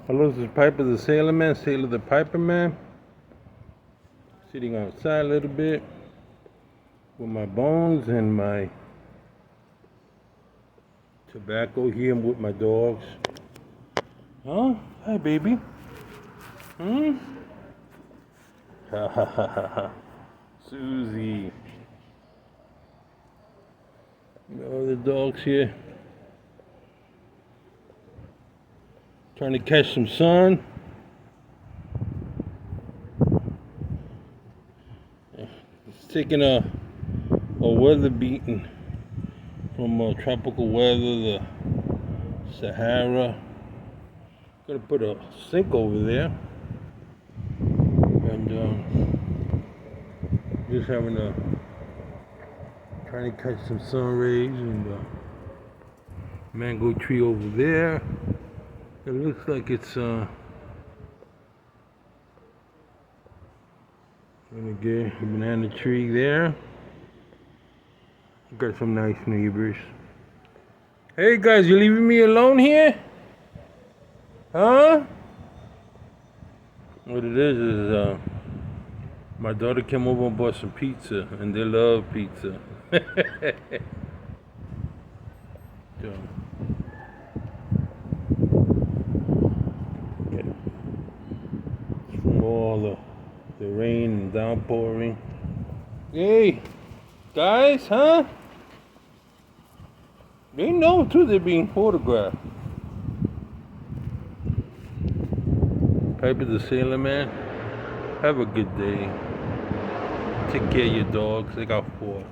Hello, this is Piper the Sailor Man, Sailor the Piper Man. Sitting outside a little bit with my bones and my tobacco here with my dogs. Huh? Hi, baby. Hmm? Ha ha ha ha ha. Susie. All the dogs here. Trying to catch some sun. It's taking a weather beating from tropical weather, the Sahara. Gonna put a sink over there, and just trying to catch some sun rays, and mango tree over there. It looks like it's gonna get a banana tree there. Got some nice neighbors. Hey guys, you leaving me alone here? Huh? What it is my daughter came over and bought some pizza, and they love pizza. So, from all the rain and downpouring. Hey, guys, huh? They know too they're being photographed. Piper the Sailor Man, have a good day. Take care of your dogs. They got 4.